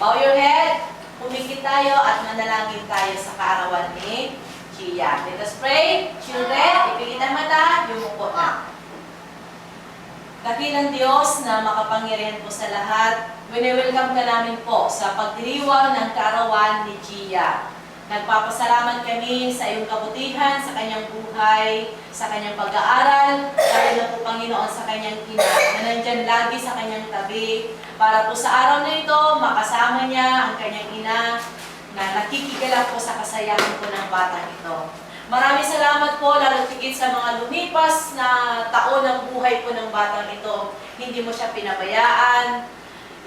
Bow your head, pumikit tayo at manalangin tayo sa kaarawan ni Gia. Let us pray. Children, ipikit ang mata, yumuko na. Dakilang Diyos na makapangyarihan po sa lahat, wini-welcome ka namin po sa pagdiriwang ng kaarawan ni Gia. Nagpapasalamat kami sa iyong kabutihan, sa kanyang buhay, sa kanyang pag-aaral, lalo na po Panginoon sa kanyang ina, na nandyan lagi sa kanyang tabi, para po sa araw na ito, makasama niya ang kanyang ina, na nakikigalak po sa kasayahan po ng batang ito. Maraming salamat po, lalo tigit sa mga lumipas na taon ng buhay po ng batang ito. Hindi mo siya pinabayaan.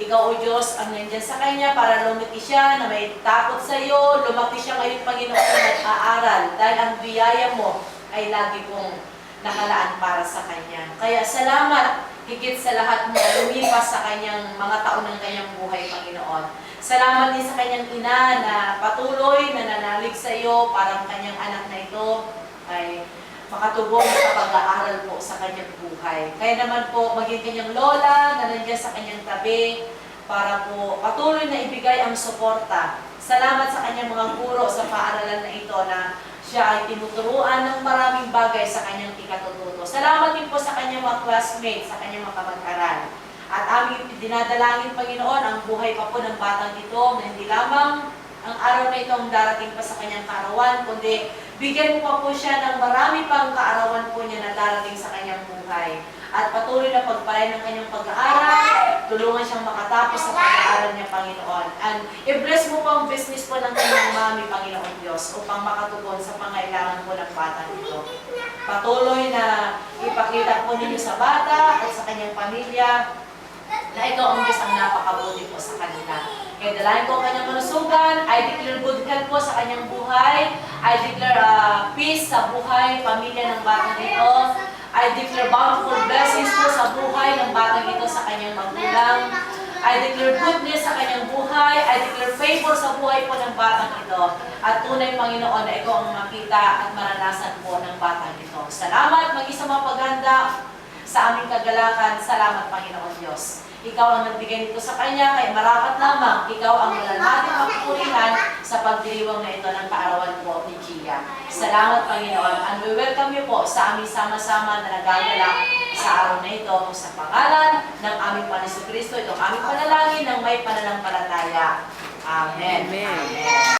Ikaw, O Diyos, ang nandyan sa kanya para lumaki siya na may takot sa iyo. Lumaki siya ngayon, Panginoon, na nag-aaral dahil ang biyaya mo ay lagi pong nakalaan para sa kanya. Kaya salamat higit sa lahat na lumipas sa kanyang mga taon ng kanyang buhay, Panginoon. Salamat din sa kanyang ina na patuloy na nanalig sa iyo para ang kanyang anak na ito ay makatubong sa pag-aaral po sa kanyang buhay. Kaya naman po, maging kanyang lola na nandiyan sa kanyang tabi para po patuloy na ibigay ang suporta. Salamat sa kanyang mga guro sa paaralan na ito na siya ay tinuturuan ng maraming bagay sa kanyang ikatututo. Salamat din po sa kanyang mga classmates, sa kanyang mga kamag-aral. At aming dinadalangin, Panginoon, ang buhay pa po ng batang ito na hindi lamang ang araw na ito ang darating pa sa kanyang kaarawan, kundi bigyan mo pa po siya ng marami pang kaarawan po niya na darating sa kanyang buhay. At patuloy na pagpalain ng kanyang pag-aaral, tulungan siyang makatapos sa pag-aaral niya, Panginoon. And i-bless mo pa ang business po ng kanyang mami, Panginoon Diyos, upang makatugon sa pangailangan po ng batang ito. Patuloy na ipakita po ninyo sa bata at sa kanyang pamilya na ikaw ang Diyos ang napakabuti po sa kanila. Kaya dalayan ko ang kanyang malusugan, I declare good health po sa kanyang buhay, I declare peace sa buhay, pamilya ng batang ito, I declare bountiful blessings po sa buhay ng batang ito sa kanyang magulang, I declare goodness sa kanyang buhay, I declare favor sa buhay po ng batang ito, at tunay, Panginoon, na ikaw ang makita at maranasan po ng batang ito. Salamat, mag-isa mapaganda sa aming kagalakan. Salamat, Panginoon Diyos. Ikaw ang nagbigay nito sa kanya, kaya marapat lamang, ikaw ang wala natin mapupurihan sa pagdiriwang na ito ng kaarawan po ni Gia. Salamat, Panginoon, and we welcome you po sa aming sama-sama na nagagalak sa araw na ito sa pangalan ng aming Panginoon Kristo. Itong aming panalangin ng may pananampalataya. Amen. Amen.